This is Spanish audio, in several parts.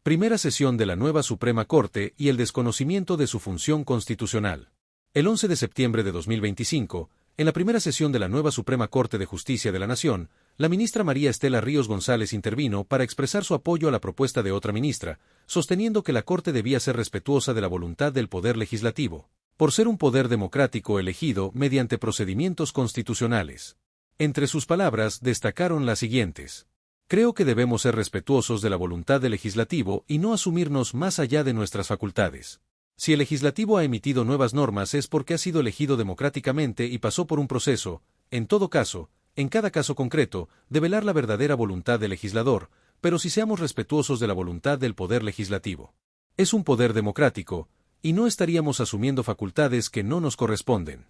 Primera sesión de la nueva Suprema Corte y el desconocimiento de su función constitucional. El 11 de septiembre de 2025, en la primera sesión de la nueva Suprema Corte de Justicia de la Nación, la ministra María Estela Ríos González intervino para expresar su apoyo a la propuesta de otra ministra, sosteniendo que la Corte debía ser respetuosa de la voluntad del Poder Legislativo, por ser un poder democrático elegido mediante procedimientos constitucionales. Entre sus palabras destacaron las siguientes: creo que debemos ser respetuosos de la voluntad del legislativo y no asumirnos más allá de nuestras facultades. Si el legislativo ha emitido nuevas normas es porque ha sido elegido democráticamente y pasó por un proceso, en todo caso, en cada caso concreto, de velar la verdadera voluntad del legislador, pero si seamos respetuosos de la voluntad del poder legislativo. Es un poder democrático, y no estaríamos asumiendo facultades que no nos corresponden.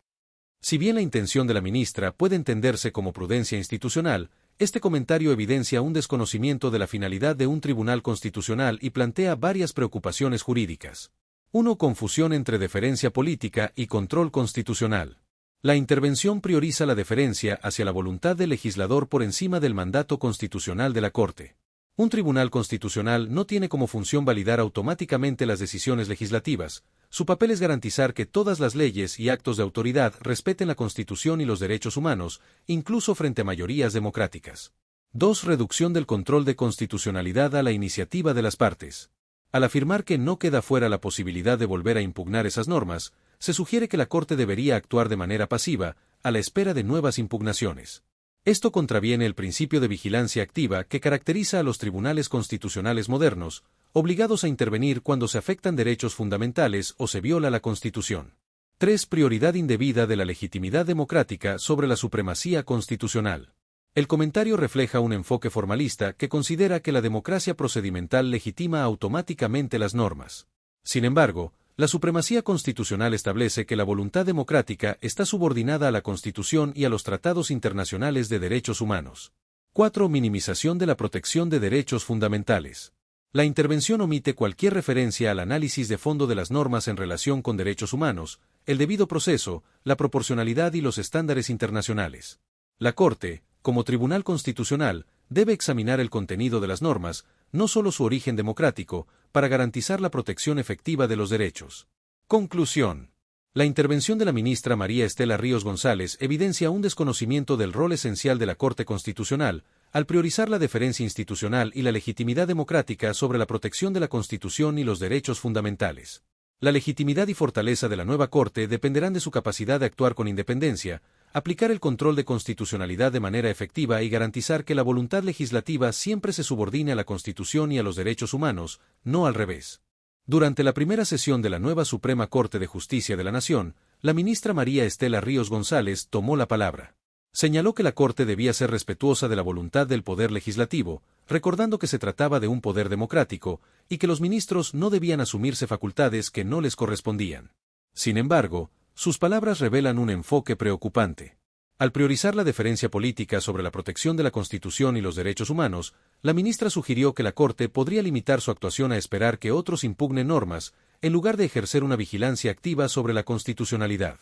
Si bien la intención de la ministra puede entenderse como prudencia institucional, este comentario evidencia un desconocimiento de la finalidad de un tribunal constitucional y plantea varias preocupaciones jurídicas. 1. Confusión entre deferencia política y control constitucional. La intervención prioriza la deferencia hacia la voluntad del legislador por encima del mandato constitucional de la Corte. Un tribunal constitucional no tiene como función validar automáticamente las decisiones legislativas. Su papel es garantizar que todas las leyes y actos de autoridad respeten la Constitución y los derechos humanos, incluso frente a mayorías democráticas. 2. Reducción del control de constitucionalidad a la iniciativa de las partes. Al afirmar que no queda fuera la posibilidad de volver a impugnar esas normas, se sugiere que la Corte debería actuar de manera pasiva, a la espera de nuevas impugnaciones. Esto contraviene el principio de vigilancia activa que caracteriza a los tribunales constitucionales modernos, obligados a intervenir cuando se afectan derechos fundamentales o se viola la Constitución. 3. Prioridad indebida de la legitimidad democrática sobre la supremacía constitucional. El comentario refleja un enfoque formalista que considera que la democracia procedimental legitima automáticamente las normas. Sin embargo, la supremacía constitucional establece que la voluntad democrática está subordinada a la Constitución y a los tratados internacionales de derechos humanos. 4. Minimización de la protección de derechos fundamentales. La intervención omite cualquier referencia al análisis de fondo de las normas en relación con derechos humanos, el debido proceso, la proporcionalidad y los estándares internacionales. La Corte, como Tribunal Constitucional, debe examinar el contenido de las normas, no solo su origen democrático, para garantizar la protección efectiva de los derechos. Conclusión. La intervención de la ministra María Estela Ríos González evidencia un desconocimiento del rol esencial de la Corte Constitucional, al priorizar la deferencia institucional y la legitimidad democrática sobre la protección de la Constitución y los derechos fundamentales. La legitimidad y fortaleza de la nueva Corte dependerán de su capacidad de actuar con independencia, aplicar el control de constitucionalidad de manera efectiva y garantizar que la voluntad legislativa siempre se subordine a la Constitución y a los derechos humanos, no al revés. Durante la primera sesión de la nueva Suprema Corte de Justicia de la Nación, la ministra María Estela Ríos González tomó la palabra. Señaló que la Corte debía ser respetuosa de la voluntad del Poder Legislativo, recordando que se trataba de un poder democrático, y que los ministros no debían asumirse facultades que no les correspondían. Sin embargo, sus palabras revelan un enfoque preocupante. Al priorizar la deferencia política sobre la protección de la Constitución y los derechos humanos, la ministra sugirió que la Corte podría limitar su actuación a esperar que otros impugnen normas, en lugar de ejercer una vigilancia activa sobre la constitucionalidad.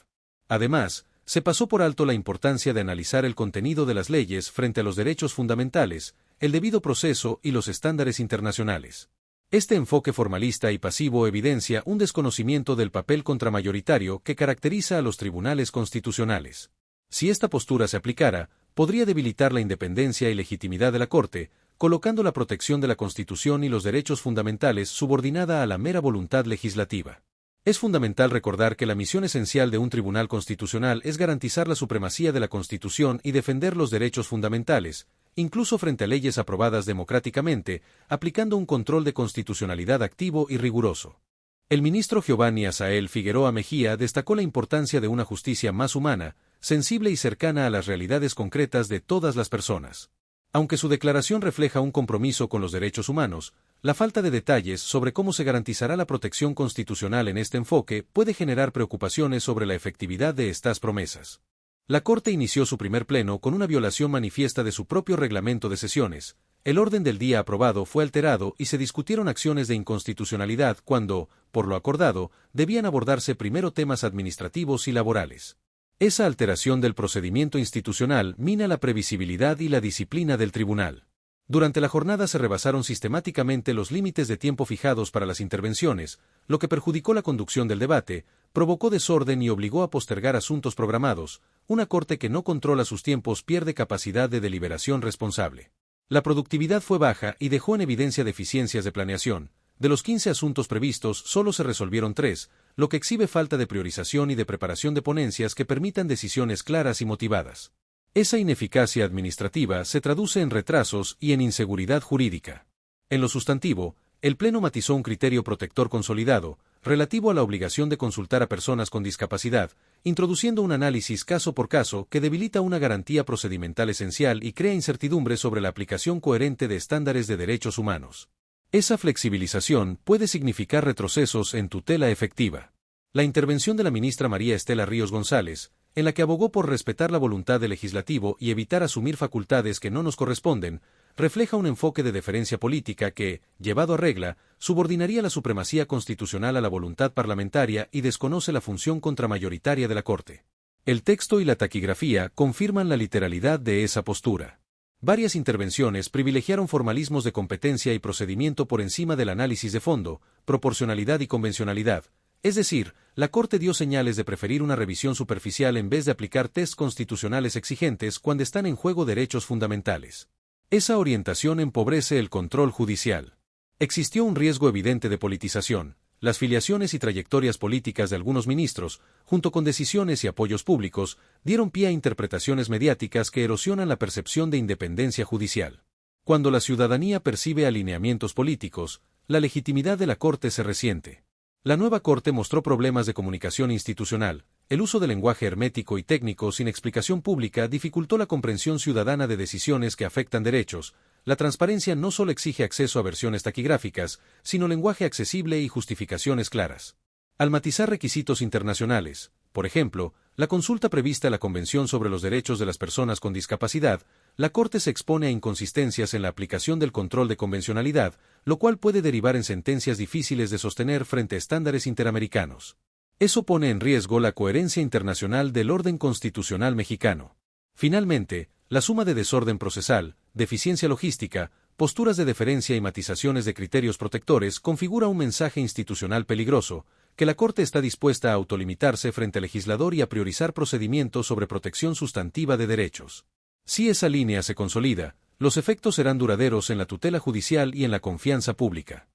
Además, se pasó por alto la importancia de analizar el contenido de las leyes frente a los derechos fundamentales, el debido proceso y los estándares internacionales. Este enfoque formalista y pasivo evidencia un desconocimiento del papel contramayoritario que caracteriza a los tribunales constitucionales. Si esta postura se aplicara, podría debilitar la independencia y legitimidad de la Corte, colocando la protección de la Constitución y los derechos fundamentales subordinada a la mera voluntad legislativa. Es fundamental recordar que la misión esencial de un tribunal constitucional es garantizar la supremacía de la Constitución y defender los derechos fundamentales, incluso frente a leyes aprobadas democráticamente, aplicando un control de constitucionalidad activo y riguroso. El ministro Giovanni Asael Figueroa Mejía destacó la importancia de una justicia más humana, sensible y cercana a las realidades concretas de todas las personas. Aunque su declaración refleja un compromiso con los derechos humanos, la falta de detalles sobre cómo se garantizará la protección constitucional en este enfoque puede generar preocupaciones sobre la efectividad de estas promesas. La Corte inició su primer pleno con una violación manifiesta de su propio reglamento de sesiones. El orden del día aprobado fue alterado y se discutieron acciones de inconstitucionalidad cuando, por lo acordado, debían abordarse primero temas administrativos y laborales. Esa alteración del procedimiento institucional mina la previsibilidad y la disciplina del tribunal. Durante la jornada se rebasaron sistemáticamente los límites de tiempo fijados para las intervenciones, lo que perjudicó la conducción del debate, provocó desorden y obligó a postergar asuntos programados. Una Corte que no controla sus tiempos pierde capacidad de deliberación responsable. La productividad fue baja y dejó en evidencia deficiencias de planeación. De los 15 asuntos previstos, solo se resolvieron 3, lo que exhibe falta de priorización y de preparación de ponencias que permitan decisiones claras y motivadas. Esa ineficacia administrativa se traduce en retrasos y en inseguridad jurídica. En lo sustantivo, el Pleno matizó un criterio protector consolidado, relativo a la obligación de consultar a personas con discapacidad, introduciendo un análisis caso por caso que debilita una garantía procedimental esencial y crea incertidumbre sobre la aplicación coherente de estándares de derechos humanos. Esa flexibilización puede significar retrocesos en tutela efectiva. La intervención de la ministra María Estela Ríos González, en la que abogó por respetar la voluntad del legislativo y evitar asumir facultades que no nos corresponden, refleja un enfoque de deferencia política que, llevado a regla, subordinaría la supremacía constitucional a la voluntad parlamentaria y desconoce la función contramayoritaria de la Corte. El texto y la taquigrafía confirman la literalidad de esa postura. Varias intervenciones privilegiaron formalismos de competencia y procedimiento por encima del análisis de fondo, proporcionalidad y convencionalidad. Es decir, la Corte dio señales de preferir una revisión superficial en vez de aplicar tests constitucionales exigentes cuando están en juego derechos fundamentales. Esa orientación empobrece el control judicial. Existió un riesgo evidente de politización. Las filiaciones y trayectorias políticas de algunos ministros, junto con decisiones y apoyos públicos, dieron pie a interpretaciones mediáticas que erosionan la percepción de independencia judicial. Cuando la ciudadanía percibe alineamientos políticos, la legitimidad de la Corte se resiente. La nueva Corte mostró problemas de comunicación institucional. El uso de lenguaje hermético y técnico sin explicación pública dificultó la comprensión ciudadana de decisiones que afectan derechos. La transparencia no solo exige acceso a versiones taquigráficas, sino lenguaje accesible y justificaciones claras. Al matizar requisitos internacionales, por ejemplo, la consulta prevista en la Convención sobre los Derechos de las Personas con Discapacidad, la Corte se expone a inconsistencias en la aplicación del control de convencionalidad, lo cual puede derivar en sentencias difíciles de sostener frente a estándares interamericanos. Eso pone en riesgo la coherencia internacional del orden constitucional mexicano. Finalmente, la suma de desorden procesal, deficiencia logística, posturas de deferencia y matizaciones de criterios protectores configura un mensaje institucional peligroso, que la Corte está dispuesta a autolimitarse frente al legislador y a priorizar procedimientos sobre protección sustantiva de derechos. Si esa línea se consolida, los efectos serán duraderos en la tutela judicial y en la confianza pública.